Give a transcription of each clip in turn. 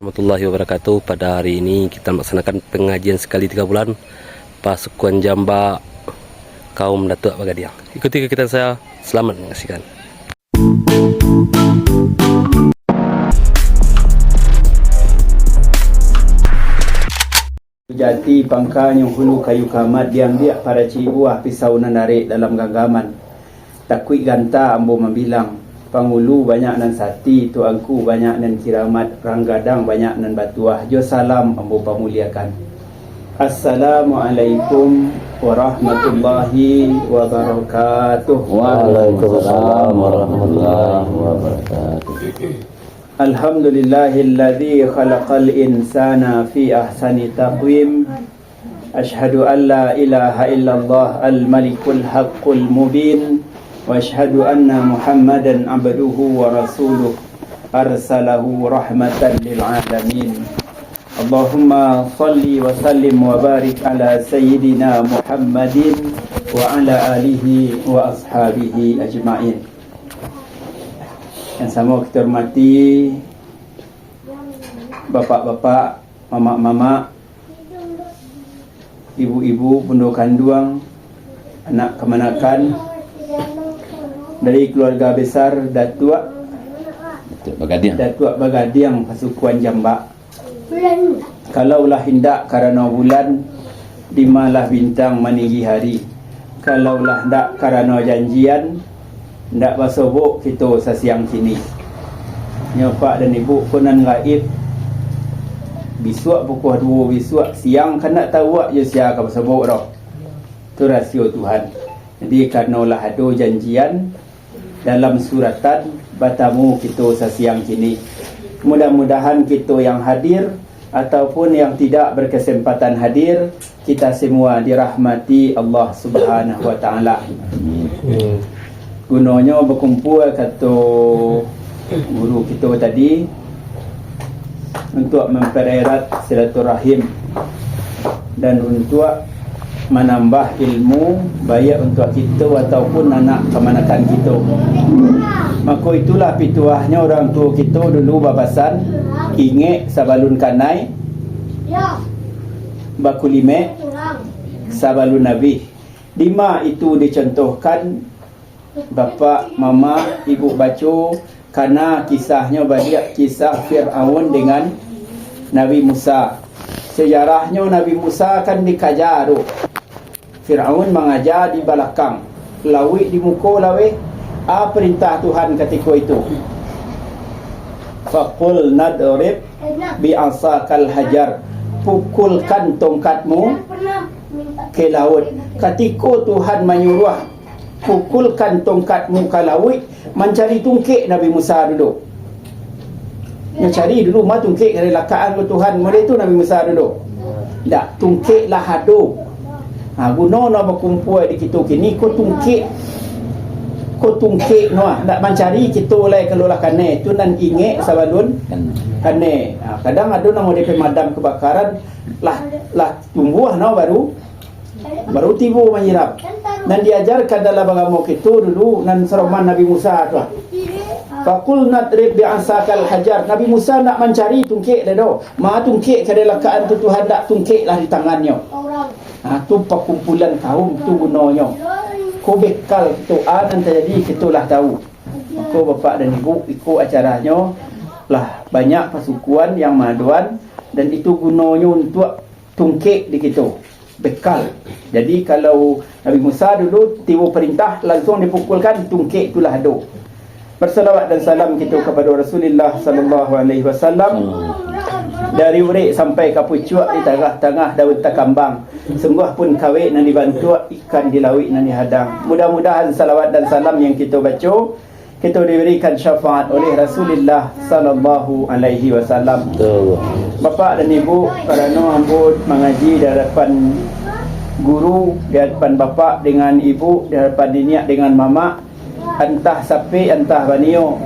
warahmatullahi wabarakatuh. Pada hari ini kita melaksanakan pengajian sekali 3 bulan pasukan Jamba kaum Datuk Bagadiang. Ikuti kegiatan saya, selamat menyaksikan. Jati pangkal yang hulu kayu kamat diambil para cibuah pisau narik dalam genggaman. Takui ganta ambo membilang. Pangulu banyak nan sati, tuanku banyak nan kiramat, ranggadang banyak nan batuah. Jo salam ambo pamuliakan. Assalamualaikum warahmatullahi wabarakatuh. Waalaikumsalam warahmatullahi wabarakatuh. Alhamdulillahilladzi khalaqal insana fi ahsani taqwim. Ashhadu an la ilaha illallah al-malikul haqqul mubin. Wa ashhadu anna Muhammadan abduhu wa rasuluh arsalahu rahmatan lil alamin. Allahumma salli wa sallim wa barik ala sayyidina Muhammadin wa ala alihi wa ashabihi ajma'in. Yang sama kita hormati bapak-bapak, mamak-mamak, ibu-ibu, punduk kanduang, anak kemanakan dari keluarga besar Datuk Bagadiang pasukan Jamba. Kalaulah hendak karena bulan, dimalah bintang meninggi hari. Kalaulah hendak karena janjian, hendak basobok kita sasiang sini. Nyopak dan ibu konan gaib. Bisuak pukul 2 bisuak siang kan nak tahu je sia ka basobok dah. Tu rahsia Tuhan. Jadi karenalah ada janjian dalam suratan bertamu kita sesiang kini. Mudah-mudahan kita yang hadir ataupun yang tidak berkesempatan hadir, kita semua dirahmati Allah Subhanahu wa taala. Gunanya berkumpul kata guru kita tadi untuk mempererat silaturahim dan untuk menambah ilmu baik untuk kita ataupun anak kemanakan kita. Maka itulah pituahnya orang tua kita dulu babasan ingat sabalun kanai bakulime sabalun nabi. 5 itu dicontohkan bapa, mama, ibu baca karena kisahnya banyak kisah Fir'aun dengan Nabi Musa. Sejarahnya Nabi Musa kan dikajar tu. Fir'aun mengajar di belakang, lawi di muka lawi. Perintah Tuhan ketika itu. Faqul nadrib bi'asakal hajar. Pukulkan tongkatmu ke laut. Ketika Tuhan menyuruh pukulkan tongkatmu ke laut, mencari tungkik Nabi Musa dulu. Dia cari dulu mah tungkik dari lakaan ke Tuhan. Mulai tu Nabi Musa dulu. Tak, tungkik lah hadu. Guna nak berkumpul di kita kini, kau tungkik no, nak mencari kita oleh keluar kane tu nan ingat sabalun kane. Kadang ada nama dia pemadam kebakaran lah tumbuh no baru tiba menyirap. Dan diajarkan dalam agama kita dulu nan seroman Nabi Musa tu. Faqul nadrib bi'asakal hajar. Nabi Musa nak mencari tungkik dah dah. Ma tungkik ke delakaan tu Tuhan tak tungkiklah di tangannya. Tu perkumpulan kaum tu gunanya. Ko bekal doa dan terjadi kitulah tahu. Maka bapak dan ibu ikut acaranya lah banyak pasukan yang maduan dan itu gunanya untuk tungkik di kita. Bekal. Jadi kalau Nabi Musa dulu tiba perintah langsung dipukulkan, tungkik itulah ada. Bersalawat dan salam kita kepada Rasulullah sallallahu alaihi wasallam. Dari urik sampai ke pucuk di tengah-tengah daun takambang. Sungguh pun kawin nan dibantu ikan di laut nan dihadang. Mudah-mudahan salawat dan salam yang kita baca kita diberikan syafaat oleh Rasulullah sallallahu alaihi wasallam. Bapak dan ibu, kerana hamba mengaji di hadapan guru, di hadapan bapak dengan ibu, di hadapan diniak dengan mama, entah sapi entah banio.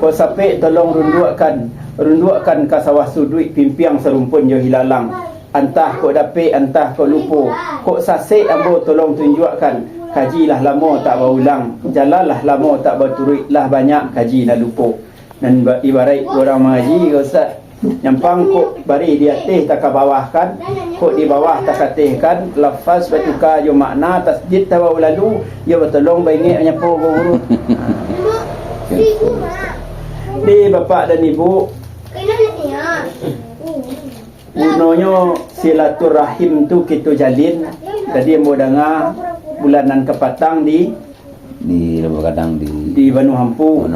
Ko sapi tolong rundukkan ka sawah duit pimpiang serumpun jo hilalang. Entah kau dapik, entah kau lupa. Kau sasik ambo tolong tunjukkan. Kajilah lama tak berulang. Jalanlah lama tak berturut. Lah banyak kaji dah lupa. Dan ibarat orang mengaji, Ustaz, nyampang ko bari di atas tak ke bawah kan, ko di bawah tak katihkan lafaz batuka yo makna tasjid tawa lalu yo bertolong bainge nyapo guru. Di bapak dan ibu, gunanya silaturahim tu kita jalin. Tadi mau dengar bulanan kepatang di Lembah Kadang di Banu Hampu.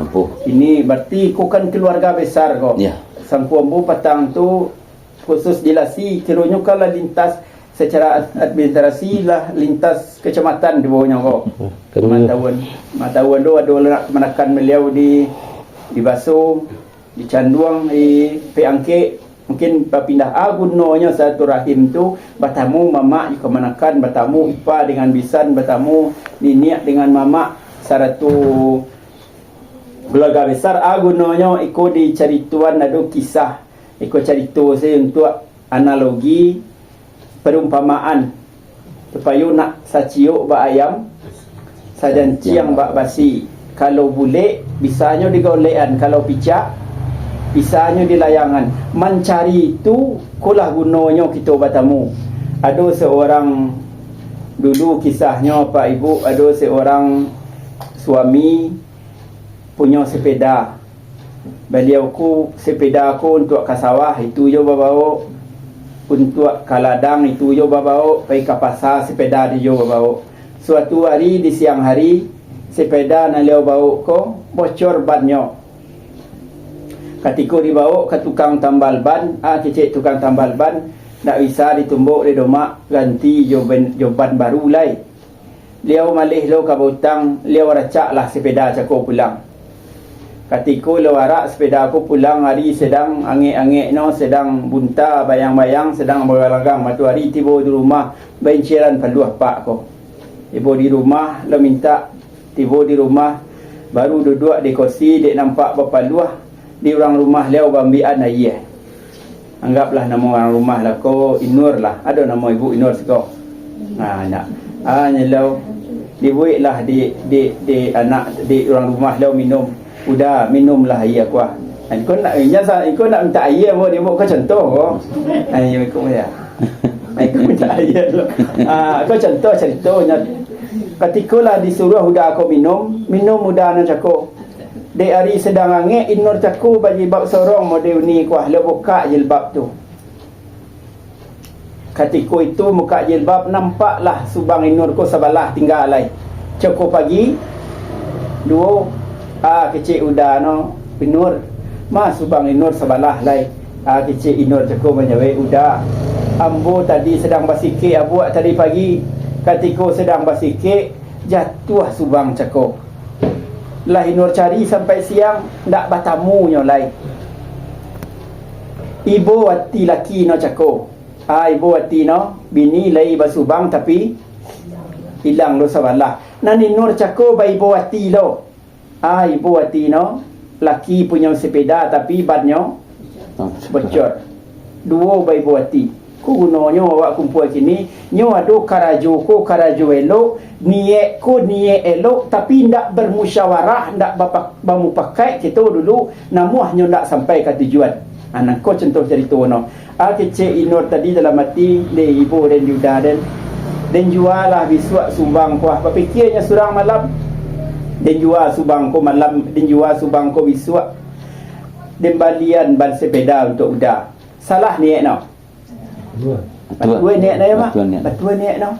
Ini berarti kau kan keluarga besar kau. Ya. Sangku Ambu Patang tu khusus dilasi kiranya kalau lintas secara administrasi lah lintas kecamatan di bawahnya kau. Matawun tu ada nak menekan beliau di Baso, di Canduang, di Peangke. Mungkin pindah gunanya satu rahim tu bertamu mama juga menekan bertamu ipa dengan bisan bertamu niniak dengan mama satu keluarga besar gunanya ikut di carituan ada kisah ikut carito saya untuk analogi perumpamaan supaya nak saciuk ba ayam sadan ciang ba basi kalau bule bisanya digolean kalau picak bisanya di layangan mencari itu kulah gunanya kita bertamu. Ada seorang dulu kisahnya Pak Ibu, ada seorang suami punya sepeda. Beliau ku sepeda aku untuk ke sawah itu yo bawa, untuk ke ladang itu yo bawa, pergi ke pasar sepeda dia yo bawa. Suatu hari di siang hari sepeda nalio bawa ko bocor bannya. Ketika dibawa ke tukang tambal ban, cicik tukang tambal ban nak bisa ditumbuk di domak ganti joban baru lai. Liau malih lo ke butang, liau racak lah sepeda cako pulang. Ketika lo arak sepeda aku pulang hari sedang angin-angin no, sedang bunta bayang-bayang, sedang berlagang. Matu hari tiba di rumah benciran peluah pak ko. Ibu di rumah lo minta tiba di rumah baru duduk di kursi dek nampak berpaluah di orang rumah liau bambian ayah. Anggaplah nama orang rumah lah ko Inur lah. Ada nama ibu Inur seko. Nak. Nyelau dibuat lah di anak di orang rumah liau minum. Udah minumlah air aku. Kau nak kau nak minta air mau dia buat kau contoh ko. Ayo ikut dia. Kau minta air lo. Kau contoh ceritanya. Ketikalah disuruh udah aku minum udah nak cako. Dek hari sedang angin Inur caku bagi bab sorong model ni kuah le buka jilbab tu. Ketika itu muka jilbab nampaklah subang Inur ko sebelah tinggal lai. Cukup pagi dua kecil udah no Inur mas subang Inur sebelah lai. Kecil Inur caku menyawe udah. Ambo tadi sedang basikik abuak tadi pagi. Ketika sedang basikik jatuh subang caku. Lah Inur cari sampai siang ndak bertamunya lai. Ibu hati laki no cako. Ibu hati no bini lai basubang tapi hilang lo sabalah. Nan Inur cako ba ibu hati lo. Ibu hati no laki punya sepeda tapi bannya bocor. Dua ba ibu hati. Ku gunanya awak kumpul sini nyo ado karajo elok niat ko niat elok tapi ndak bermusyawarah ndak bamu pakai kita dulu namuh nyo ndak sampai ke tujuan. Anak ko contoh cerita no. Kecil Inur tadi dalam hati le ibu dan juda dan jualah bisuak sumbang kuah berfikirnya surang malam dan jual subang ko malam dan jual subang ko bisuak dan balian ban sepeda untuk udah. Salah niat no. Betul niat dia mak. Betul niat no.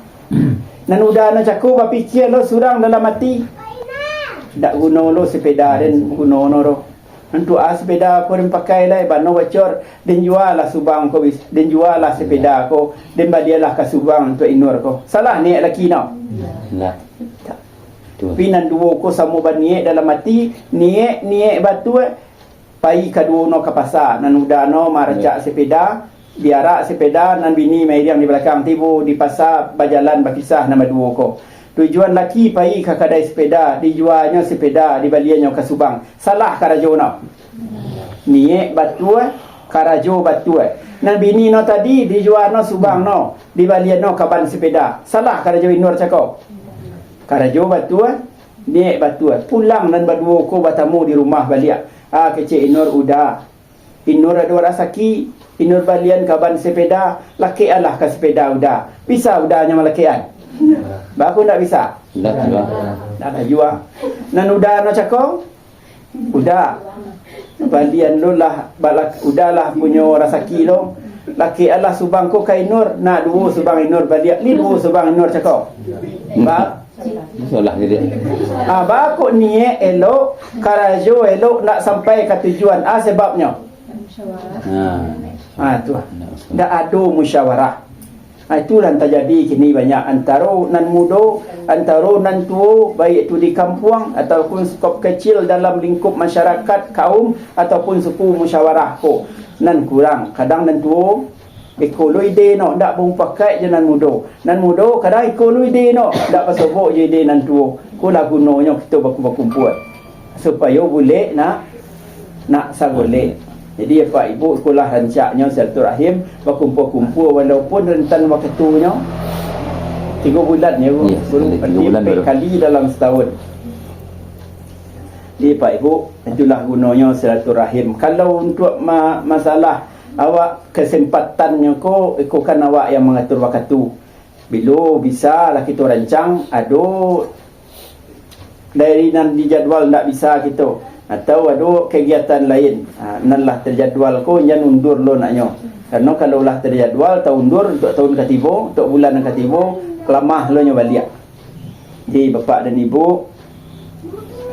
Nan udah nak cakup berfikir lo surang dalam hati. Tak guna lo sepeda dan guna no ro. Nanti sepeda aku yang pakai lah bano bocor dan jual lah subang ko dan jual lah sepeda ko dan badialah ke subang untuk Inur ko. Salah niat laki no. Nah. Pinan dua ko sama niat dalam hati niat batu pai kedua no ke pasar nan udah no maracak sepeda biarak sepeda nan bini mai diam di belakang tibu di pasar berjalan berkisah nama dua ko. Tujuan laki pai ke kedai sepeda, dijualnya sepeda, dibaliannya ke Subang. Salah karajo no. Niat batu karajo batu. Nan bini no tadi dijual no Subang no, dibalian no ke ban sepeda. Salah karajo Inur cakap. Karajo batu niat batu. Pulang nan berdua ko bertemu di rumah balik. Kecil Inur udah Inur ada rasaki, inur balian kaban sepeda, laki alah ke sepeda udah. Bisa udahnya malakian. Baku tak bisa. Dah juga. Dah jua. Nan udah nak cakap? Udah. Balian lu lah balak udahlah punya rasaki lo. Laki alah subang ko kai nur, nak dua subang inur balian, ni dua subang inur cakap. Ba Solah dia. baku ni elok, karajo elok nak sampai ke tujuan. Sebabnya. Tu. Dah ada musyawarah. Itulah yang terjadi kini banyak antara nan muda, antara nan tua, baik itu di kampung ataupun skop kecil dalam lingkup masyarakat kaum ataupun suku musyawarah ko. Nan kurang, kadang nan tua ekoloide no ndak bung pakai je nan muda. Nan muda kadang ekoloide no ndak pasabok je ide nan tua. Ko lah gunanya kita berkumpul supaya boleh nak sagolek. Jadi Pak Ibu sekolah rancaknya silaturahim berkumpul-kumpul walaupun rentan waktunya 3 bulan ya, yes, 3 bulan kali dalam setahun. Jadi Pak Ibu, itulah gunanya silaturahim. Kalau untuk masalah awak kesempatannya ikutkan awak yang mengatur waktu. Bila bisa lah kita rancang, dari nan di jadual tak bisa kita. Atau ada kegiatan lain, nan lah terjadual ko jangan undur lo naknya. Karena kalau lah terjadual tau undur untuk tahun ketiba, untuk bulan yang ketiba kelamah lo nya balik. Jadi bapa dan ibu,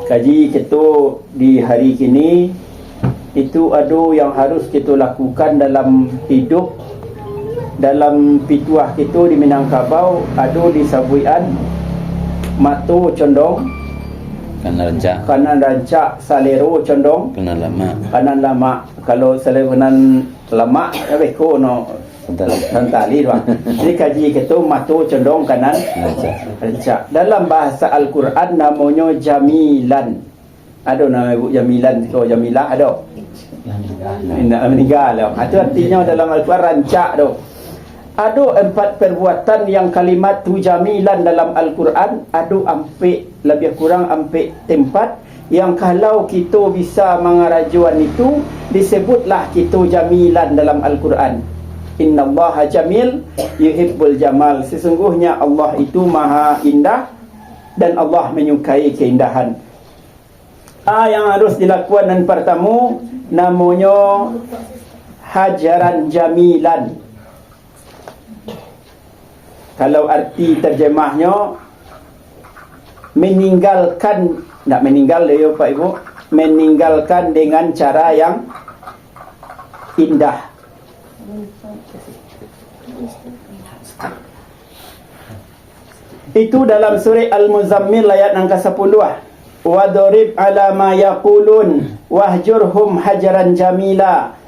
kaji kita di hari kini itu ada yang harus kita lakukan dalam hidup, dalam pituah kita di Minangkabau, ada di Sabuian Mato condong kanan rancak, salero condong kanan lama. Kalau salero kanan lama ko no tali doang. Jadi kaji kita mato condong kanan rancak. Dalam bahasa Al-Quran namanya jamilan. Ada nama ibu jamilan ko jamilah ada. Meninggal. Itu artinya dalam Al-Quran rancak tu. Ada 4 perbuatan yang kalimat tu jamilan dalam Al-Quran. Ada lebih kurang ampe tempat yang kalau kita bisa mengarajuan itu disebutlah kita jamilan dalam Al-Quran. Innallaha jamil yuhibbul jamal. Sesungguhnya Allah itu maha indah dan Allah menyukai keindahan. Yang harus dilakukan dan pertama namanya hajaran jamilan. Kalau arti terjemahnya meninggalkan, tak meninggal ya Pak Ibu, meninggalkan dengan cara yang indah. Itu dalam surah Al-Muzammil ayat yang ke-10. Wadrib ala ma yaqulun wahjurhum hajaran jamila.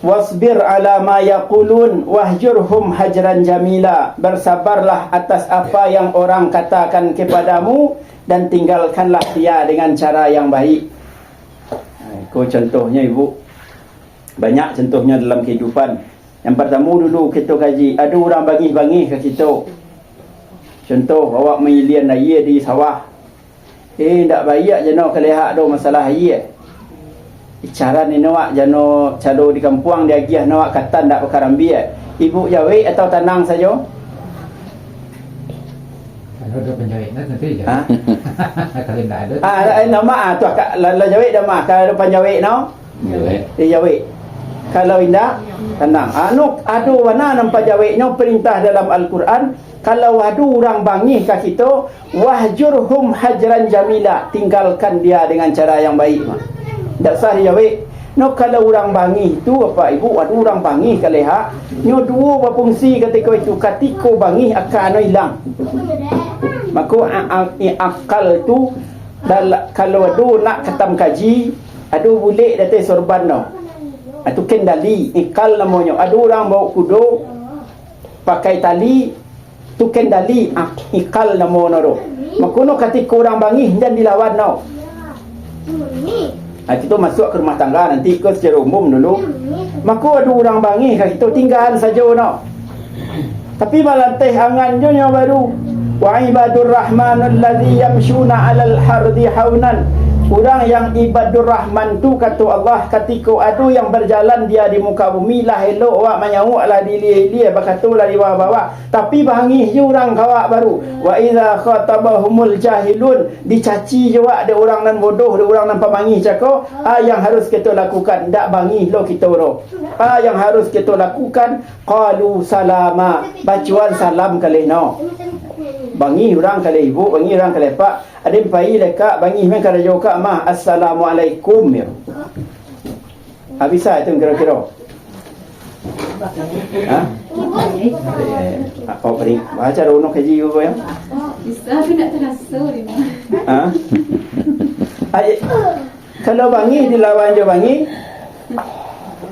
Wasbir ala ma yaqulun wahjurhum hajran jamila. Bersabarlah atas apa yang orang katakan kepadamu dan tinggalkanlah dia dengan cara yang baik. Contohnya ibu, banyak contohnya dalam kehidupan. Yang pertama dulu kita kaji, ada orang bangih-bangih ke kita. Contoh awak mengilian air di sawah, tak baik je nak kelihak do masalah air. Cara ni nawak jano calo di kampung dia giah nawak katan dak pekarambi. Ibu jawik atau tanang saja? Kalau ada penjawik nanti je. Kalau tak ada. Nama tu la jawik dah mah. Kalau ada penjawik no? Jawik. Dia jawik. Kalau indah tenang. Anu ada warna nampak jawiknya perintah dalam Al-Quran. Kalau ada orang bangih kat kita, wahjurhum hajran jamila, tinggalkan dia dengan cara yang baik. Tak sah dia jawab. No, kalau orang bangih tu apa ibu, ada orang bangih kalau hak, nyo dua berfungsi ketika itu. Ketika bangih akan hilang. Maka akal tu kalau ada nak ketam kaji, ada boleh datang sorban no. Itu kendali, ikal namanya. Ada orang bawa kuda pakai tali, tu kendali, ikal namanya no. Maka no ketika orang bangih dan dilawan no. Kita masuk ke rumah tangga nanti ke secara umum dulu. Maka ada orang bangih kat kita tinggal saja no. Tapi malah teh angannya yang baru. Wa ibadur rahmanul ladzi yamshuna 'alal hardi haunan Orang yang ibadur rahman tu kata Allah, ketika ada yang berjalan dia di muka bumi lah elok awak menyawak lah dilia-lia berkata lah di bawah-bawah, tapi bangih je orang kawak baru. Wa idza khatabahumul jahilun, dicaci je wak ada orang nan bodoh, ada orang nan pemangih cakap yang harus kita lakukan dak bangih lo kita ro. Yang harus kita lakukan qalu salama, bacuan salam kalih no. Bangi orang kali ibu, bangi orang kali pak. Ada pai lekak bangi men kada joka mah assalamualaikum ya. Habis itu kira-kira. Ha? Apa beri? Baca rono kaji yo ya. Bisa tapi nak terasa ni. Ha? Kalau bangi dilawan je bangi.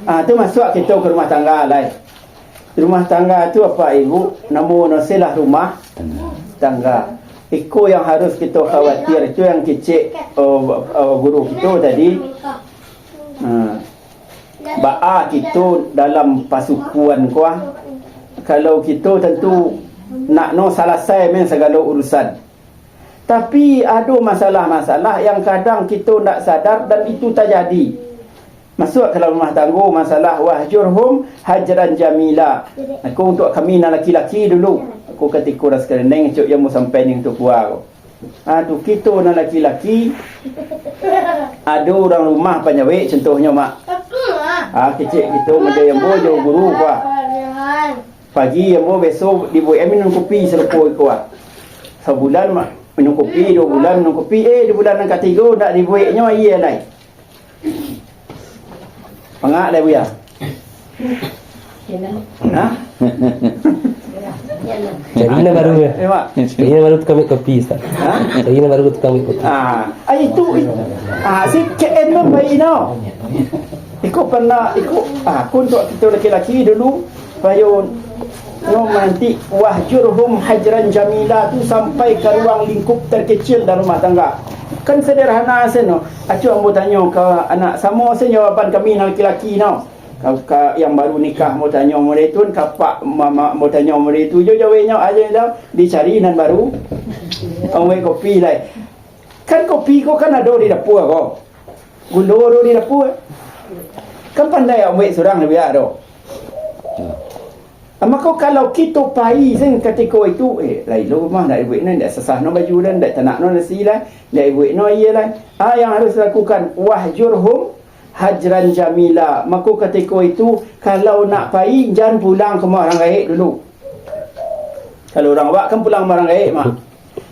Tu masuk kita ke rumah tangga lain. Rumah tangga tu apa ibu? Namu nasilah rumah tangga. Iko yang harus kita khawatir itu yang kecil guru kita tadi. Ba'a kita dalam pasukan kuah. Kalau kita tentu nak no selesai men segala urusan. Tapi ada masalah-masalah yang kadang kita tak sadar dan itu terjadi. Masuk kalau rumah tangga masalah wahjurhum hajran jamila. Aku untuk kami lelaki-lelaki dulu. Aku ketika ras kereneng cuk yang mau sampai ning tu puak. Tu kita nak lelaki-lelaki. Ada orang rumah penyawik contohnya mak. Kecil kita ada yang bojo guru kuah. Pagi yang besok dibuat minum kopi selepoi kuah. Sebulan mak minum kopi, 2 bulan minum kopi. Di bulan yang ketiga nak dibuatnya iya lain. Pengak dah buya. Ha? Jadi ni baru ya. Mak. Ini baru tukang ambil kopi Ustaz. Ini baru tukang ambil kopi. Itu. Si KN mah baik no. Ikut pernah ikut. Aku untuk kita lelaki-lelaki dulu payun nanti wahjurhum hajran jamila tu sampai ke ruang lingkup terkecil dalam rumah tangga. Kan sederhana asen no. Acu ambo tanya ke anak sama asen jawapan kami lelaki-lelaki no. Kau yang baru nikah mau tanya umur itu, kapak mama mau tanya umur itu, jauh-jauhnya aja dah dicari nan baru. Awak kopi lah. Kan kopi kau kan ada di dapur kau. Gula ada di dapur. Kan pandai awak seorang lebih ada. Maka kalau kita pai sen ketika itu lain rumah dak buat nan dak sesah no baju dan dak tanak no nasi lah dak buat no ialah yang harus lakukan wahjurhum hajran jamila. Maka ketika itu kalau nak pai jangan pulang ke rumah orang gaib dulu. Kalau orang awak kan pulang orang gaib mak.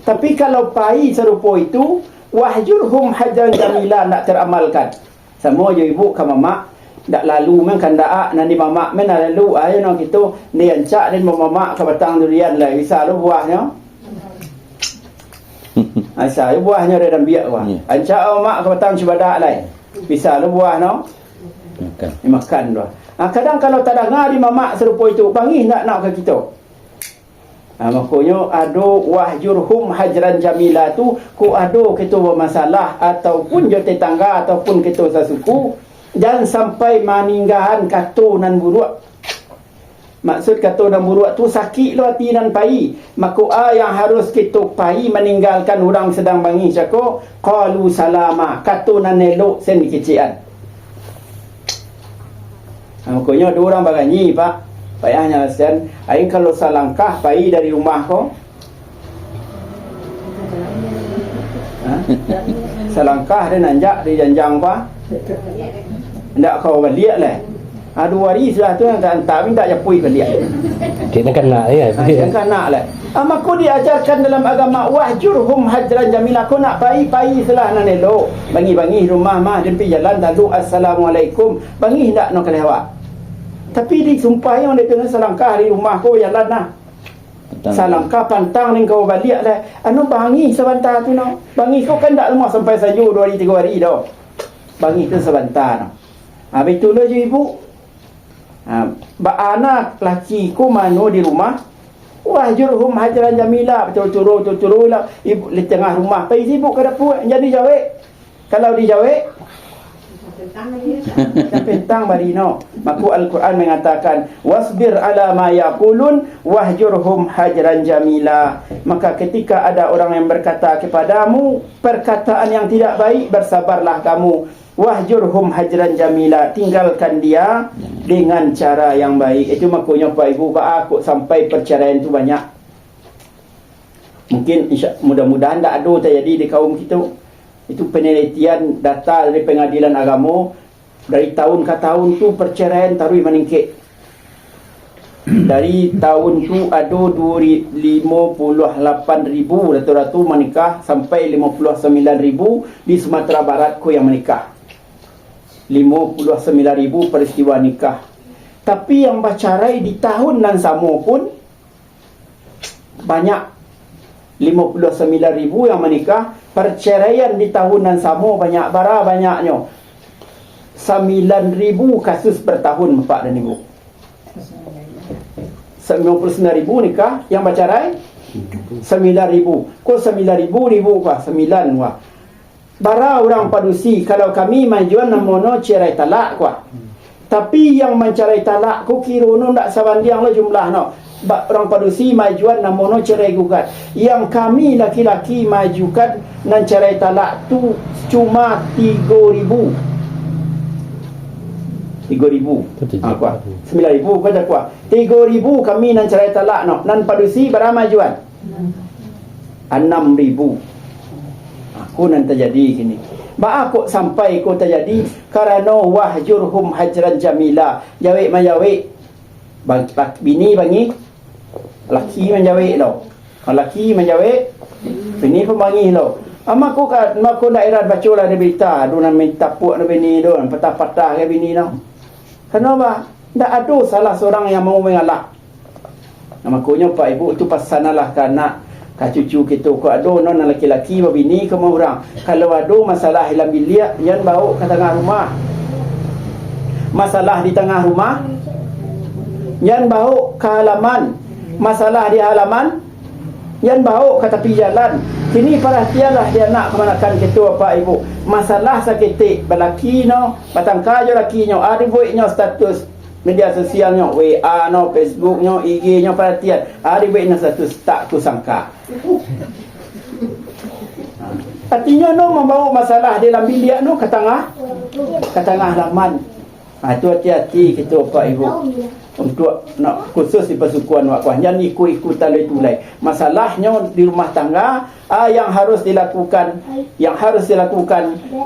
Tapi kalau pai serupa itu wahjurhum hajran jamila nak teramalkan. Sama je ibu ke mamak dak lalu men kan dak nanti mamak men lalu ayo no kita ni ancak dan mamak ke batang durian lah bisa lu buahnya. Asal buahnya ada dalam biak wah. Ancak mamak ke batang cibadak lah. Bisa lu buah no. Makan tu. Kadang kalau tak dengar di mamak serupa itu panggil nak ke kita. Makanya ada wahjurhum hajran jamila tu ku ada kita bermasalah ataupun je tetangga ataupun kita sasuku jangan sampai meninggahan kata nan buruk. Maksud kata nan buruk tu sakit lo hati nan pai. Maka yang harus kita pai meninggalkan orang sedang bangi cakap qalu salama, kata nan elok sen kecian. Makanya ada orang baganyi pak. Payahnya sen, aing kalau salangkah pai dari rumah kau. Salangkah dia nanjak di janjang pa. Ndak kau balik lah. 2 hari sudah tu yang tak hantar minta japui balik. Dia nak kena ya. Dia kena lah. Maka diajarkan dalam agama wahjurhum hajran jamila. Kau nak pai selah nan elok. Bangi rumah mah dia pergi jalan lalu assalamualaikum. Bangi ndak nak kelewat. Tapi disumpah yang dia tengah salangkah di rumah kau jalan lah. Salangkah pantang ni kau balik lah. Anu bangi sebentar tu no. Bangi kau kan tak lemah sampai sayu 2 hari 3 hari dah. Bangi tu sebentar no. Habis tu lah je ibu. Anak laki ku mano di rumah. Wahjurhum hajran jamila. Betul-betul lah. Ibu di tengah rumah. Pergi ibu ke dapur. Jadi jawab. Kalau dijawab Yang pentang barino. Maka Al-Quran mengatakan wasbir ala ma yaqulun wahjurhum hajran jamila. Maka ketika ada orang yang berkata kepadamu perkataan yang tidak baik, bersabarlah kamu. Wahjurhum hajran jamila, tinggalkan dia dengan cara yang baik. Itu makanya Pak Ibu, aku sampai perceraian itu banyak. Mungkin mudah-mudahan tak ada terjadi di kaum kita. Itu penelitian data dari Pengadilan Agama, dari tahun ke tahun tu perceraian tarui meningkat. Dari tahun tu ada 58,000 rata-rata menikah sampai 59,000 di Sumatera Barat ko yang menikah. 59,000 peristiwa nikah. Tapi yang bercerai di tahun yang sama pun banyak. 59,000 yang menikah. Perceraian di tahunan sama banyak, banyaknya 9,000 kasus per tahun, Bapak dan Ibu. 99,000 nikah yang bercerai, 9,000. Kau 9,000 kah? 9 wah. Bara orang padusi kalau kami majuan namono cerai talak kah. Tapi yang mencerai talak ku kira no ndak sabandiang lo jumlah no. Orang padusi majuan namono cerai gugat. Yang kami laki-laki majukan nan cerai talak tu cuma 3,000. 3,000. Apa? 9,000 kata kuah. 3,000 kami nan cerai talak no. Nan padusi berapa majuan? 6,000. Aku nan terjadi gini. Ba kok sampai kok terjadi karena wahjurhum hajran jamila. Jawik majawik. Bini bangi laki menjawab lo. Laki menjawab bini pun bangi lo. Ama ko ka mako daerah baca lah ada berita donan minta puak na bini don patah-patah ke bini no. Kenapa? Ndak ada salah seorang yang mau mengalah. Makanya Pak Ibu tu pasanalah ke anak ke cucu kita ko ada non laki-laki bini ke orang. Kalau ada masalah dalam bilik yang bawa ke tengah rumah. Masalah di tengah rumah yang bawa ke halaman. Masalah di halaman yang bawa ke tepi jalan. Kini perhatianlah dia nak kemanakan kita Pak Ibu. Masalah sakitik belaki no, batang kajo laki nyo, ada buatnya status media sosialnya, WA no, Facebook nyo, IG nyo perhatian. Ada buatnya status tak kusangka. Artinya no membawa masalah dalam bilik no ke tengah halaman. Itu hati-hati kita Pak Ibu. Untuk nak khusus di pasukan wakwah jangan ikut-ikutan tulai. Masalahnya di rumah tangga yang harus dilakukan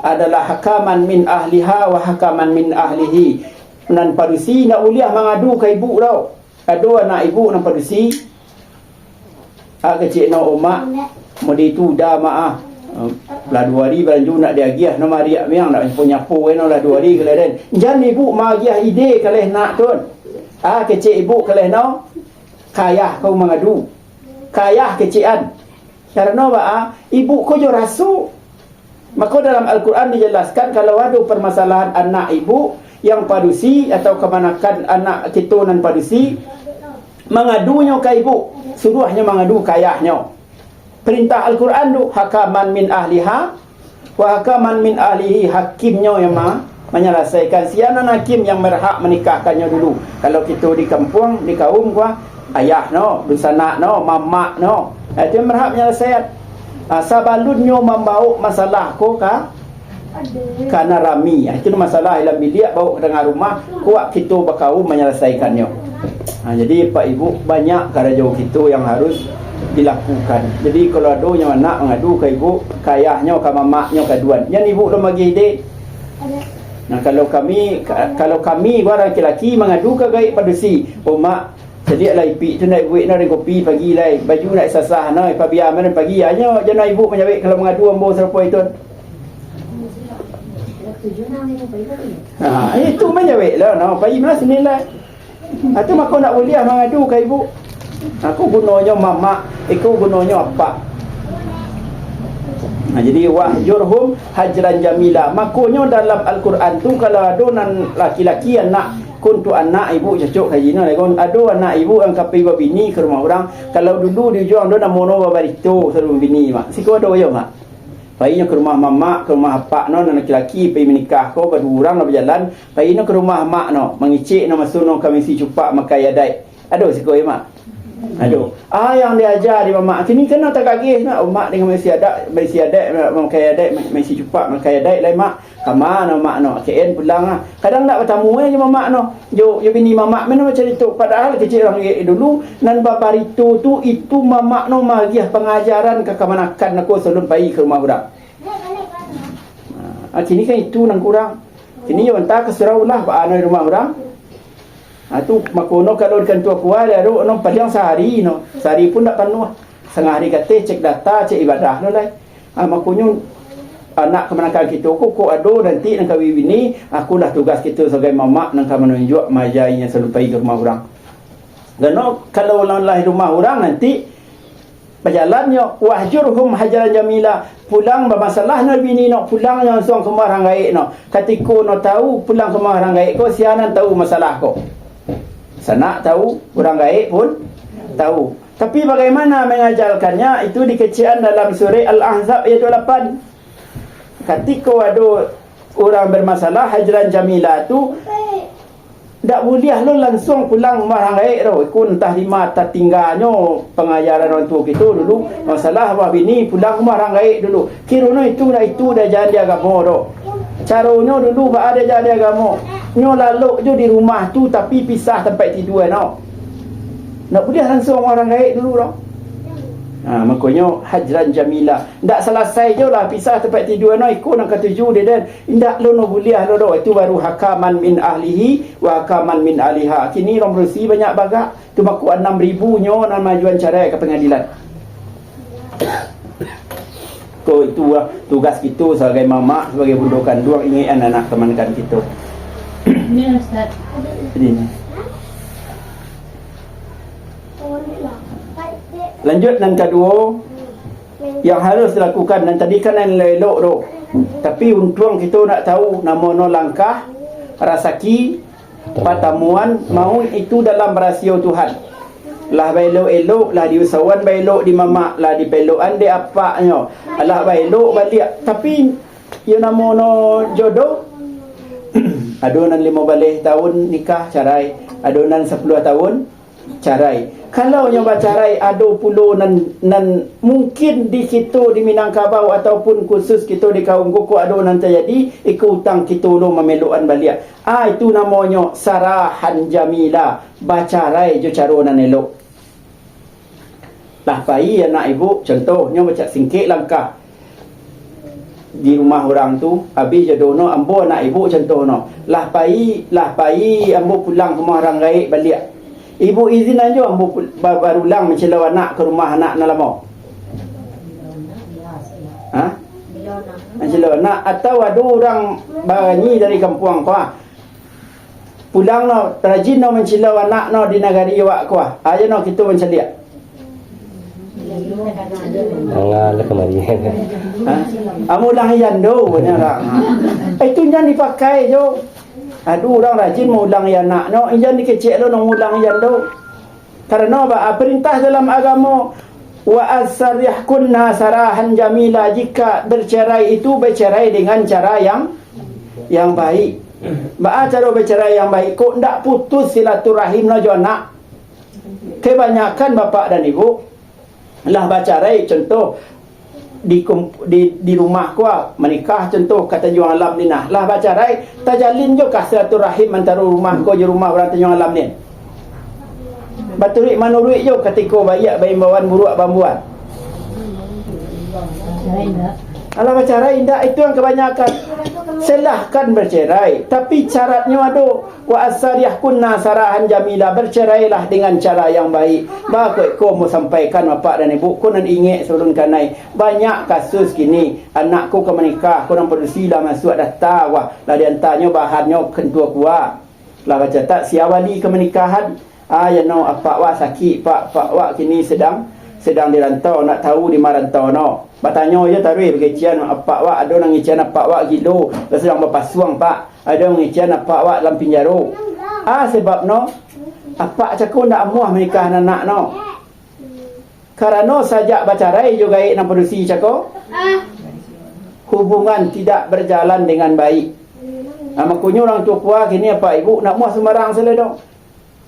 adalah hakaman min ahliha wa hakaman min ahlihi. Nan padusi nak uliah mengadu ke ibu tau. Ada anak ibu nan padusi kecik no omak mudi tu dah maaf lah 2 hari banju nak diagiah no mariak miang nak nyapu no lah 2 hari keleden. Jangan ibu magiah ide kalih nak tun. Kecik ibu kalih no kayah kau mengadu. Kayah kecian. Karena ibu kau jo rasu. Maka dalam Al-Quran dijelaskan kalau ada permasalahan anak ibu yang padusi atau kemanakan anak kita nan padusi mengadunya ke ibu, suruhnya mengadu kayahnya. Perintah Al-Quran tu hakaman min ahliha wa hakaman min ahlihi, hakimnya yang menyelesaikan. Siapa hakim yang berhak menikahkannya dulu. Kalau kita di kampung, di kaum gua, ayah no, dusanak no, mamak no, itu yang berhak menyelesaikan. Sabalunnya membawa masalah ko karena rami. Itu masalah dalam bilik bawa ke tengah rumah, kuat kita berkaum menyelesaikannya. Jadi Pak Ibu banyak kerja kita yang harus dilakukan. Jadi kalau ada yang anak mengadu ke ibu, kayahnya ke mamaknya ke duan. Yang ibu dah bagi ide. Nah kalau kami orang lelaki mengadu ke gaib padusi, mak jadi lah ipik tu nak buat nak kopi pagi lah, baju nak sasah nah pabiar mana pagi hanya jangan ibu menjawab kalau mengadu ambo serapa itu. Itu menjawab lah no pagi mana sini lah. Itu mak nak boleh mengadu ke ibu. Aku gunanya mamak, aku gunanya apa? Jadi wahjurhum hajran jamila. Makanya dalam Al-Quran tu kalau ada nan laki-laki anak kuntu anak ibu cocok kaji no lagon ada anak ibu yang kapi bini ke rumah orang. Kalau dulu dia jual dia nak mono babarito seru bini mak. Siko ada yo mak. Painya ke rumah mamak, ke rumah pak no, anak lelaki pergi menikah ko, berdua orang nak berjalan. Painya ke rumah mak no, mengicik no masuk no kami si cupak makai adai. Aduh sikoi mak. Aduh. Yang diajar di mamak kini kena tak kagih nak mak dengan mesti ada makai adai, mesti cupak makai adai lai mak. Kama no mak no, KN pulang ah. Kadang nak bertamu je mamak no. Jo bini mamak mana macam itu. Padahal kecil orang dulu nan bapa itu mamak no magiah pengajaran ke kemanakan aku sebelum pergi ke rumah orang. Kini kan itu nang kurang. Kini yo entah ke surau lah pak ano rumah orang. Tu makono kalau kan tua kuat ada no padang sehari no. Sehari pun tak penuh. Setengah hari kata cek data, cek ibadah no lai. Makonyo anak kemanakan kita ko ado nanti nang kawi bini aku dah tugas kita sebagai mamak nang menunjuk majainya selalu pergi ke rumah orang. Dan kalau lah rumah orang nanti berjalannya wahjurhum hajaran jamila, pulang bermasalah no bini no pulang langsung ke rumah orang gaib no. Ketika no tahu pulang ke rumah orang gaib ko sianan tahu masalah ko. Sanak tahu, orang gaib pun tahu. Tapi bagaimana mengajarkannya itu dikecian dalam surah Al-Ahzab ayat 8. Ketika ada orang bermasalah hajaran jamila tu tak boleh lo langsung pulang rumah orang gaib tau. Ikut entah lima tak tinggalnya pengajaran orang tua kita dulu. Masalah apa bini pulang rumah orang gaib dulu. Kiranya itu dah jadi agama tau. Caranya dulu ada jadi agama. Nyo lalu je di rumah tu tapi pisah tempat tidur no. Nak boleh langsung orang gaib dulu tau. Makanya hajran jamila. Tak selesai je lah pisah tempat tidur no, ikut nak ketujuh dia dan tak lo no boleh lo do. Itu baru hakaman min ahlihi wa hakaman min ahliha. Kini orang berusi banyak bagak. Tu maku 6,000 nyo nak majuan cerai ke pengadilan. Ko itu tugas kita sebagai mamak, sebagai budak kandung ingin anak kemanakan kita. Ya Ustaz. Ini. Lanjut dan kedua yang harus dilakukan, dan tadi kan yang elok tu. Tapi untung kita nak tahu nama no langkah rasaki pertemuan mau itu dalam rahsia Tuhan. Lah elok-elok lah diusahawan elok di mamak lah di pelokan di apaknya. Lah elok balik. Tapi yang nama no jodoh adonan 15 tahun nikah cerai, adonan 10 tahun cerai. Kalau nyoba cerai ado pulo nan mungkin di kita di Minangkabau ataupun khusus kita di kaum kuku ado nan terjadi ikut hutang kita lo memelukan balik. Itu namanya sarahan jamila, bacarai jo cara nan elok. Lah pai anak ibu contohnya baca singkit langkah di rumah orang tu habis jodohno ambo anak ibu contohno lah pai ambo pulang ke rumah orang gaib balik. Ibu izin aja ambo baru ulang mencelau anak ke rumah anak nak lama. Mencelau anak atau ada orang banyi dari kampung kau pulang no rajin no mencelau anak no di negari awak kau aja no kita mencelia. Angah kemari. Amu lang yan do benar. Itu jangan dipakai jo. Aduh orang rajin mau ulang ya nak no, jangan dikecek lo nang ulang yan do. Karena apa? Perintah dalam agama wa asrihkunna sarahan jamila, jika bercerai itu bercerai dengan cara yang baik. Cara bercerai yang baik kok ndak putus silaturahim no jo nak. Kebanyakan bapak dan ibu lah bercerai contoh di rumah kuah menikah contoh kata juang alam ni lah bercerai tajalin jo silaturahim antara rumah ko je rumah orang tanjung alam ni. Baturik manurui jo ketika bayak bayi bawan buruk bambuan. Alah bercerai indah itu yang kebanyakan. Silahkan bercerai, tapi syaratnya ada wa asrihkunna sarahan jamila, bercerailah dengan cara yang baik. Baik ko mau sampaikan bapak dan ibu ko nan ingat sebelum kanai banyak kasus gini anakku ke menikah ko nang produksi dah masuk daftar wah lah diantaranya bahannya kentua kuah lah baca tak siawali ke menikahan ya no apa wah sakit pak wah kini sedang dirantau nak tahu di marantau no. Bertanya je taruh berkecian apa wak ada orang ngician apa wak gilo sedang berpasuang pak ada orang ngician apa wak dalam pinjaro sebab no apa cakap nak amuah menikah anak no karena sajak bacarai juga gaib nak produksi cakap hubungan tidak berjalan dengan baik. Makanya orang tua kuah kini apa ibu nak muah sembarang selalu dong.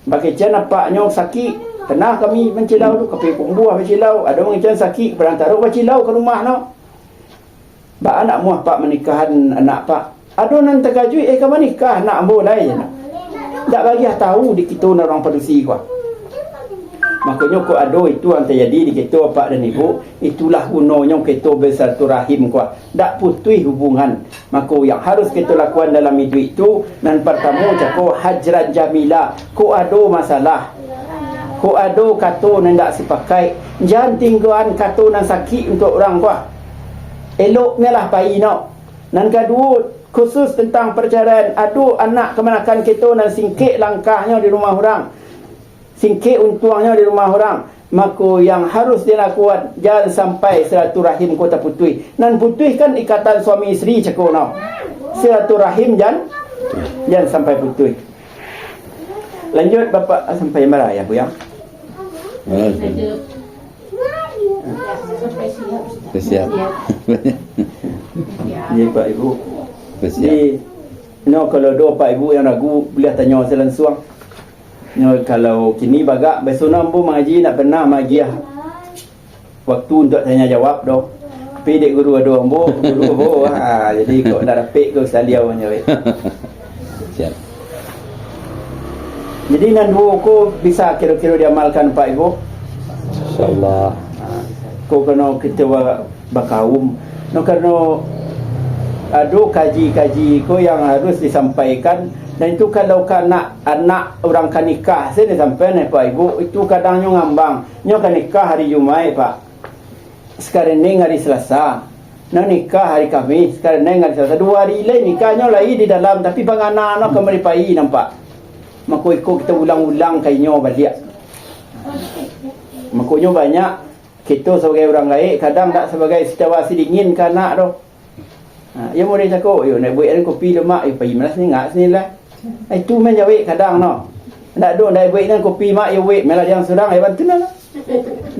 Bagi cian apaknya sakit, pernah kami mencilau tu, kapi kumbuah mencilau, ada orang cian sakit, perantara mencilau ke rumah no. Ba anak muah pak menikahan anak pak. Ada nan terkajui ke menikah nak boleh je nak. Tak bagi tahu di kita orang padusi kuah. Makanya ko ado itu yang terjadi di kita bapak dan ibu, itulah gunanya kita bersilaturahim kuah. Tak putih hubungan. Maka yang harus kita lakukan dalam hidup itu, dan pertama cakap hajran jamila. Ko ado masalah, ko ado kata nan tak sepakai, jangan tinggalan kata nan sakit untuk orang kuah. Eloknya lah pai no. Nan kedua khusus tentang perceraian, ado anak kemanakan kita nan singkit langkahnya di rumah orang, singkit untuangnya di rumah orang. Maka yang harus dilakukan, jangan sampai silaturahim kota putih. Nan putih kan ikatan suami isteri cakap no. Silaturahim jangan sampai putih. Lanjut bapak sampai marah ya bu ya. Siap. Ni pak ibu. Siap. Ni no, kalau dua pak ibu yang ragu boleh tanya saya langsung. No, kalau kini bagak besok nampu mengaji nak pernah mengaji waktu untuk tanya jawab doh. Tapi dek guru ada ambo, guru ambo jadi kau nak dapat kau saliau nya weh. Siap. Jadi nan dua ko bisa kira-kira diamalkan pak ibu. Insyaallah. Ko kena kita berkaum. No kerana ada kaji-kaji ko yang harus disampaikan. Dan itu kalau anak orang kan nikah, saya dah sampai ni pak ibu, itu kadangnya ngambang. Nyo kan nikah hari Jumaat pak. Sekarang ni hari Selasa. Nyo nikah hari Khamis. Sekarang ni hari Selasa. 2 hari lain nikahnya lagi di dalam, tapi panganan no kembali pai nampak. Maka ikut kita ulang-ulang kainnya balik. Makanya banyak kita sebagai orang lain kadang tak sebagai situasi dingin ke anak tu. Yang boleh cakap, yo nak buat kopi lemak, pergi malas ni ngak sini lah. Itu menjawab kadang no. Nak duk dah buat dengan kopi mak ya wait melah yang sedang ai bantu lah.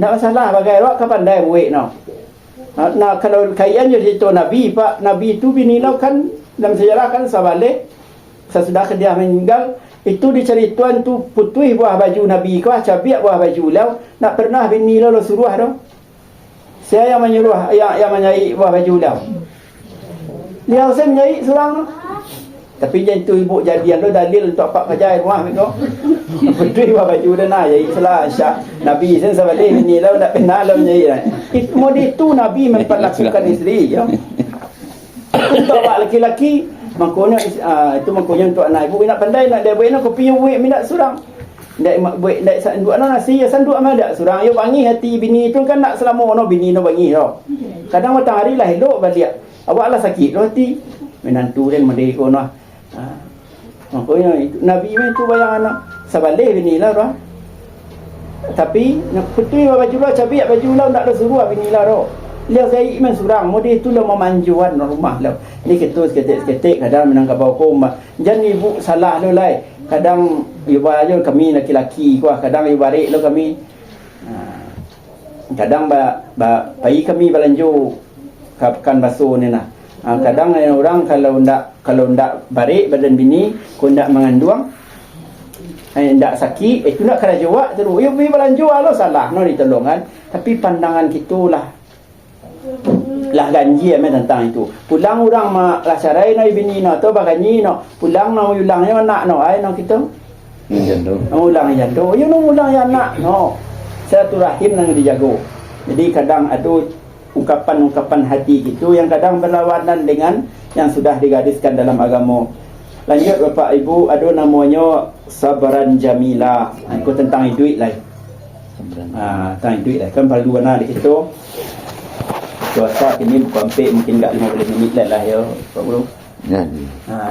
Tak masalah bagai rock kapan dah buat no. Nah kalau kaian je cerita Nabi pak, Nabi itu bini lau kan dalam sejarah kan sabalik sesudah dia meninggal itu dicerituan tu putih buah baju Nabi kau cabiak buah baju lau nak pernah bini lau suruh dah. Saya yang menyuruh yang menyai buah baju lau. Dia saya menyai seorang no. Tapi jangan tu ibu jadian tu dalil untuk pak kerja rumah mereka. Putih buah baju dah nak jadi salah syak Nabi sen sabalik bini lau nak pernah lau menyai. Itu model itu Nabi memperlakukan isteri ya. Untuk awak lelaki makanya itu makanya untuk anak ibu nak pandai nak dia buat kopi buat minat surang. Ndak buat ndak sanduk nasi ya sanduk amal dak surang yo bangi hati bini tu kan nak selama no bini no bangi ro. Kadang matahari lah elok balik. Awak lah sakit no hati. Menantu dan merdeka no. Makanya itu Nabi itu bayang anak sabalik bini lah ro. Tapi nak putih baju lah cabiak baju lah nak ada suruh bini lah ro. Dia saya iman surang model itu lah memanjuan rumah lah. Ni kita seketik kadang menangkap bau koma. Jangan ibu salah lo lai. Kadang ibu aja kami laki-laki kuah kadang ibu barik lo kami. Kadang pagi kami belanju kapkan basuh ni nah. Kadang orang kalau ndak barik badan bini, ko ndak mengandung, ndak sakit, itu nak kena jawab terus. Ya pergi belanju lo salah no ditolongan. Tapi pandangan kitulah lah ganji tentang itu. Pulang orang lah carai no bini no atau baganyi no. Pulang no ulangnya anak no ai no kita. Jando. Ulang jando. Yo no ulang ya anak no. Silaturahim nang dijaga. Jadi kadang ada ungkapan-ungkapan hati itu yang kadang berlawanan dengan yang sudah digariskan dalam agama. Lanjut Bapak Ibu, ada namanya sabran jamila. Itu tentang duit lah. Tentang duit lah. Kan perlu anak di situ. Cuaca ini hampir mungkin tak 15 minit lah ya Pak Guru. Ya.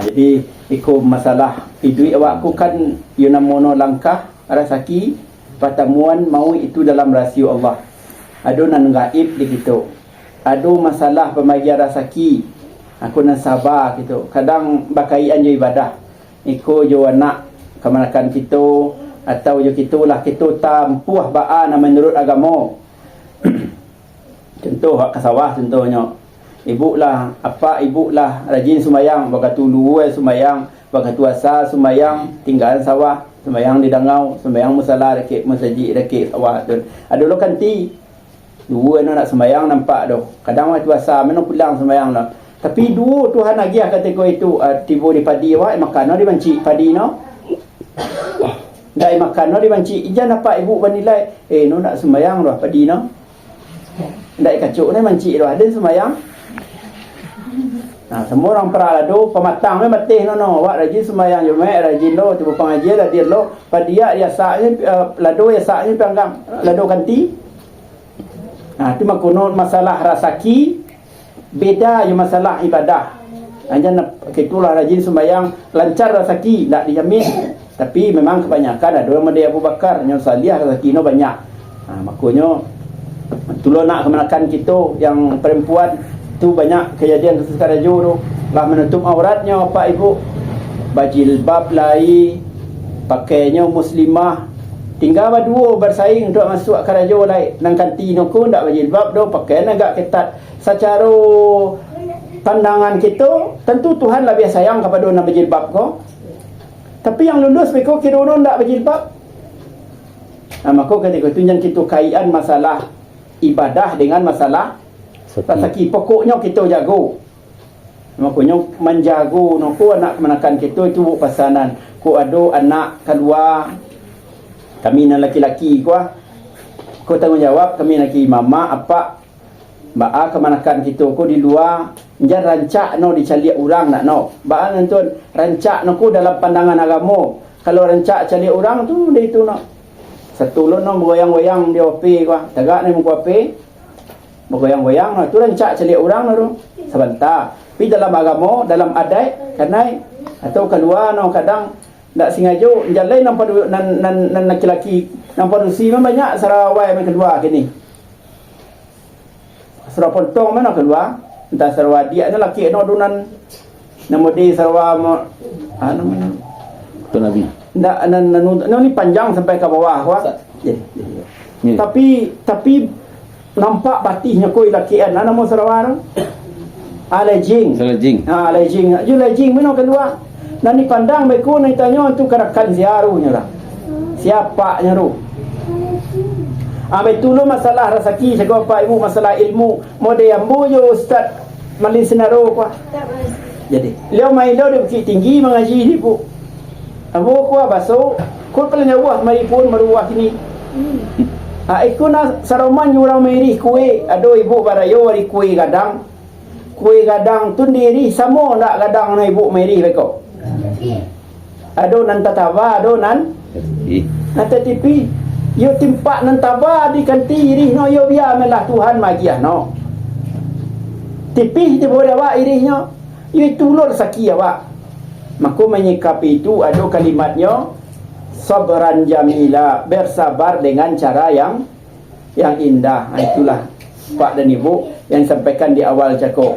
Jadi ikut masalah duit awak aku kan you namono langkah rasaki pertemuan mau itu dalam rasio Allah. Ada nan gaib di situ. Ada masalah pembagian rasaki. Aku nan sabar gitu. Kadang bakaian je ibadah. Iko jo anak kemanakan kita atau jo kitulah kita tampuh baan menurut agama. Contoh hak kasawah contohnya. ibu lah apa, ibu lah rajin sumayang, waktu luwe sumayang, waktu asar sumayang, tinggal sawah sumayang di dangau, sumayang musala dekat masjid dekat sawah tu. Ada lo kanti dua nak sumayang nampak doh. Kadang waktu asar mana pulang sumayang lah. Tapi dua Tuhan lagi kata ko itu tiba di padi wa makan no di banci padi no. Dai makan no di banci ija nampak ibu banilai no nak sembahyang dah padi no. Dai kacuk ni banci dah ada sembahyang. Nah, semua orang peralado pematang ni matih no wak rajin sembahyang je mai rajin lo tiba pengajian dah dia lo padia dia saknya lado ya saknya panggang lado kanti. Nah, tu makono masalah rasaki beda je masalah ibadah. Hanya itulah rajin sembahyang lancar rezeki tak dijamin. Tapi memang kebanyakan ada orang model Abu Bakar yang salih rezeki no banyak. Makanya tulo nak kemenakan kita yang perempuan tu banyak kejadian sekarang tu lah menutup auratnya pak ibu. Bajilbab lai pakainya muslimah. Tinggal berdua bersaing untuk masuk karajo lai nang kantino ko ndak bajilbab do pakai agak ketat. Secara pandangan kita tentu Tuhan lebih sayang kepada orang berjilbab ko. Tapi yang lulus mereka kira orang tak berjilbab. Maka ketika tunjang kita kaitan masalah ibadah dengan masalah rezeki. Pokoknya kita jago. Makanya menjago ko anak kemenakan kita itu pasanan. Ko ada anak keluar kami nak laki-laki ko tanggungjawab kami laki mama apa Ba'a kemanakan kita ko di luar jangan rancak no dicaliak orang nak no. Ba'a nonton rancak no ko dalam pandangan agama. Kalau rancak caliak orang tu dia itu no. Satu lo no bergoyang-goyang dia api ko. Tagak ni muka api. Bergoyang-goyang no tu rancak caliak orang no tu. Sebentar. Tapi dalam agama, dalam adat kanai atau keluar no kadang tak sengaja jalan nampak nan laki-laki nampak dusi banyak sarawai mai keluar kini. Sarwa pontong mana keluar entah sarwa dia ni laki no dunan nama dia sarwa mana Tu Nabi. ndak ni panjang sampai ke bawah tapi nampak batihnya koi lakian nama sarwa no alejing alejing mana keluar dan ni pandang mereka ni tanya tu karakan ziarunya lah siapa nya ru. Betul masalah rezeki cakap apa ibu masalah ilmu mode yang boyo ustaz malin senaro ko. Jadi leo mai leo dia bukit tinggi mengaji ni bu. Abu ko baso ko pelanya buah mari pun maruah sini. Ikuna saroman yurang meri kue ado ibu barayo wari kue gadang tundiri samo nak gadang na ibu meri beko. Ado nan tatawa ado nan tatipi. Yo timpak nan taba di kanti irih no yo biar melah Tuhan magiah no. Tipih di boleh awak irihnya. Yo tulur saki awak. Maka menyikapi itu ada kalimatnya sabran jamila, bersabar dengan cara yang indah. Itulah Pak dan Ibu yang sampaikan di awal cakap.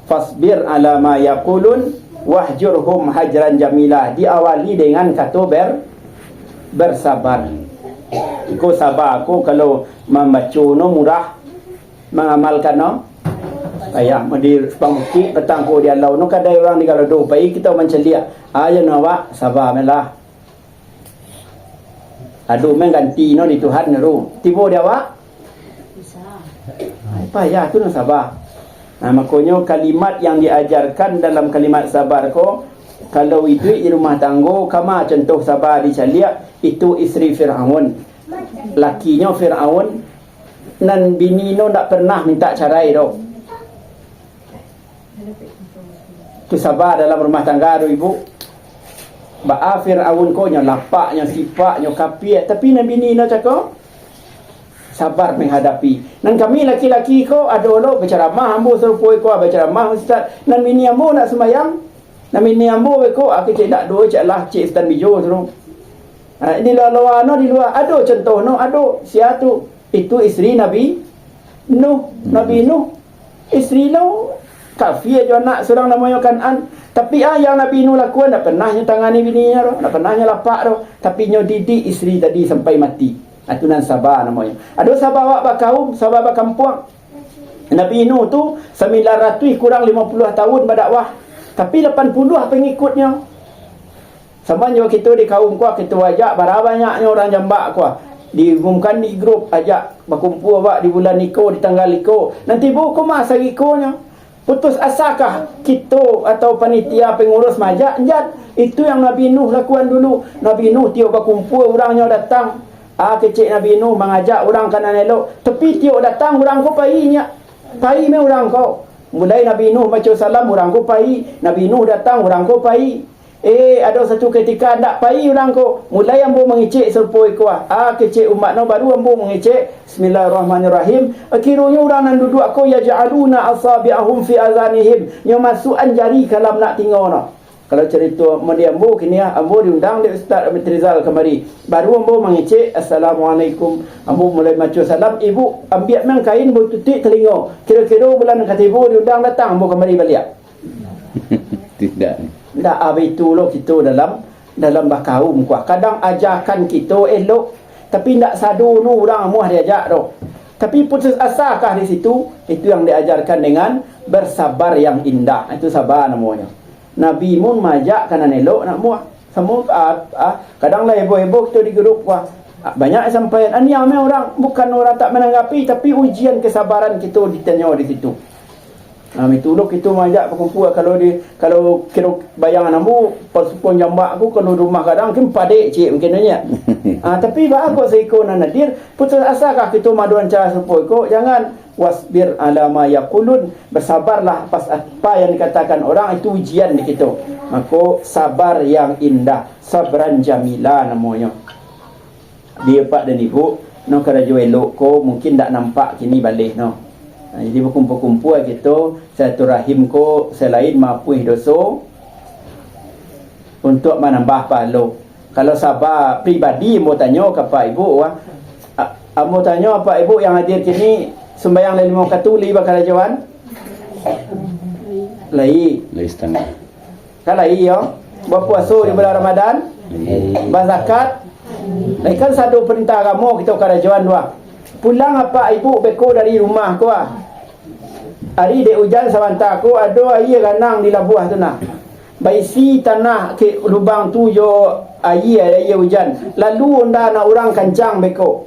Fasbir ala ma yaqulun wahjurhum hajran jamila. Diawali dengan kata bersabar. Ko sabar ko kalau membaca no murah mengamalkan no ayah medir pangki petang ko dia lau no kadai orang ni kalau do pai kita mencelia ayo no wa sabar melah adu mengganti no di Tuhan ru tibo dia wa apa ya tu no sabar. Makanya kalimat yang diajarkan dalam kalimat sabar ko kalau itu di rumah tangga kama contoh sabar dicaliak itu isteri Fir'aun. Lakinya Fir'aun nan bini no tak pernah minta cerai do. Tu sabar dalam rumah tangga do ibu. Ba'a Fir'aun ko nya lapaknya sifaknya kapiat tapi nan bini no cakap sabar menghadapi. Nan kami laki-laki ko ada lo berceramah ambo serupoi ko berceramah ustaz nan bini ambo nak sembahyang. Nan bini ambo ko aku cek tak do cek lah cek stan bijo tu. Ini luar no di luar ada contoh no ada siatu itu isteri Nabi Nuh isteri Nuh kafir je anak seorang namanya Kan'an tapi yang Nabi Nuh lakukan tak pernahnya tangani bininya ro tak pernahnya lapak ro tapi nyo didik isteri tadi sampai mati itu nan sabar namanya ada sabar awak ba kaum sabar ba kampung Nabi Nuh tu 900 kurang 50 tahun berdakwah, tapi 80 pengikutnya. Sama juga kita di kaum kuah, kita ajak berapa banyaknya orang jambak kuah, diumumkan di grup, ajak berkumpul buat di bulan Iko, di tanggal Iko. Nanti buku masa Ikonya. Putus asakah kita atau panitia pengurus majak? Enjat. Itu yang Nabi Nuh lakukan dulu. Nabi Nuh tiap berkumpul, orangnya datang. Kecik Nabi Nuh mengajak orang kanan elok. Tapi tiap datang, orang ko pahinya. Pahi me orang ko. Mulai Nabi Nuh baca salam, orang ko pahi. Nabi Nuh datang, orang ko pahi. Ada satu ketika tak pahi orang ko. Mulai ambo mengicik serpoi kuah. Kecik umat no baru ambo mengicik. Bismillahirrahmanirrahim. Akhirnya orang nan duduk aku yaj'aluna asabi'ahum fi azanihim. Yang masukan jari kalam nak tinggal no. Kalau cerita mandi ambo kini ambo diundang di Ustaz Amit Rizal kemari. Baru ambo mengicik assalamualaikum. Ambo mulai maca salam, ibu ambil mang kain bu tutik telinga. Kira-kira bulan ketiga diundang datang ambo kemari balik. Tidak. Tak itu lo kita dalam bakaum kuah. Kadang ajarkan kita elok, tapi tak sadu nu orang muah diajak tu. Tapi putus asakah di situ? Itu yang diajarkan dengan bersabar yang indah. Itu sabar namanya. Nabi mun majak kanan elok nak muah. Semua kadang lah heboh-heboh kita di grup kuah. Banyak sampai ni ame orang bukan orang tak menanggapi, tapi ujian kesabaran kita ditanya di situ. Itu dulu kita majak berkumpul. Kalau kira bayangan ambu persupun jambak aku, kalau rumah kadang mungkin padik cik mungkin nanya. Tapi bahagia seiko nadir putus asakah kita maduan cara supaya kau jangan wasbir ala ma yaqulun, bersabarlah atas apa yang dikatakan orang, itu ujian di kita. Maka sabar yang indah, sabran jamila namanya. Dia pak dan ibu no kerja elok ko mungkin tak nampak kini balik no. Jadi berkumpul-kumpul kita satu rahim ko selain maafui dosa untuk menambah pahala. Kalau sabar pribadi mau tanya ke Pak Ibu mau tanya Pak Ibu yang hadir kini sembahyang 5 waktu li bakal jawan lai setengah. Kalau ya berpuasa di bulan Ramadan, berzakat. Kan satu perintah agama kita kerajaan dua. Pulang apa ibu beko dari rumah ko hari de hujan sawanta ko ada air ganang di labuah tu nak. Baisi tanah ke lubang tu yo air hujan. Lalu unda nak orang kencang beko.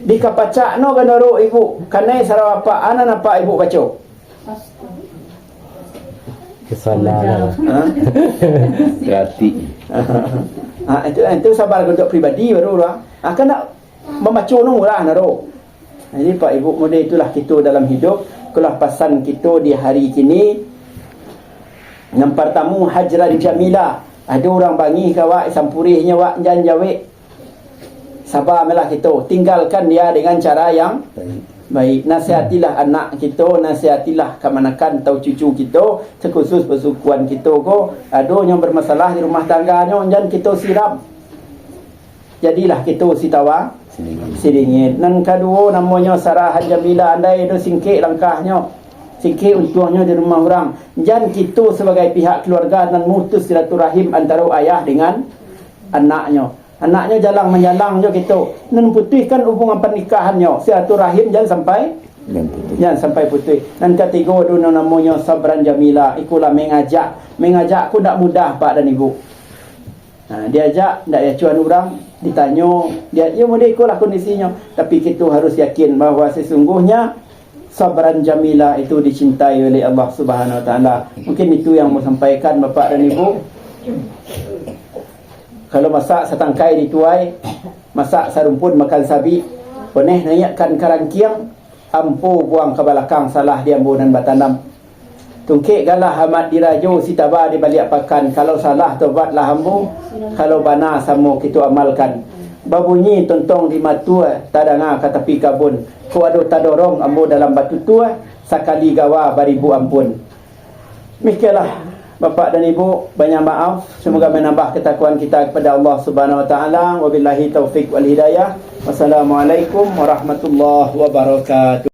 Di kapacak no ganaro ibu. Kanai sarawapa ana napa ibu baca. Kesalahan. Berarti. Itu sabar untuk pribadi baru lah. Kan nak membaca nung lah naro. Jadi Pak Ibu model itulah kita dalam hidup. Kelah pasan kita di hari kini. Yang pertama hajran jamila. Ada orang bangi kawak sampurihnya wak jan jawe. Sabar melah kita. Tinggalkan dia dengan cara yang baik. Nasihatilah anak kita, nasihatilah kemanakan atau cucu kita, terkhusus persukuan kita ko. Ada yang bermasalah di rumah tangganya, jangan kita siram. Jadilah kita sitawa sedingit. Dan kedua namanya sarahan jamila, andai itu singkik langkahnya, singkik untungnya di rumah orang. Jangan kita sebagai pihak keluarga dan mutus silaturahim antara ayah dengan anaknya. Anaknya jalang menjalang je kita. Dan putihkan hubungan pernikahannya. Silaturahim jangan sampai putih. Dan ketiga itu namanya sabran jamila. Ikulah mengajak. Mengajak aku tak mudah Pak dan Ibu. Diajak tak ya cuan orang, ditanya dia boleh ikutlah kondisinya, tapi kita harus yakin bahawa sesungguhnya sabran jamila itu dicintai oleh Allah Subhanahu Wa Taala. Mungkin itu yang mau sampaikan Bapak dan Ibu. Kalau masak setangkai dituai, masak sarumpun makan sabi, poneh naikkan karangkiang, ampu buang ke belakang salah dia ambu dan batanam. Tungkik galah amat dirajo sitaba di balik pakan. Kalau salah tobatlah ambu, kalau bana samo kita amalkan. Babunyi tontong di matua tadanga ke tepi kabun. Ku adu tadorong ambu dalam batu tua, sakali gawa baribu ampun. Demikianlah Bapak dan Ibu, banyak maaf. Semoga menambah ketakwaan kita kepada Allah Subhanahu Wa Taala. Wabillahi taufiq wal hidayah. Wassalamualaikum warahmatullahi wabarakatuh.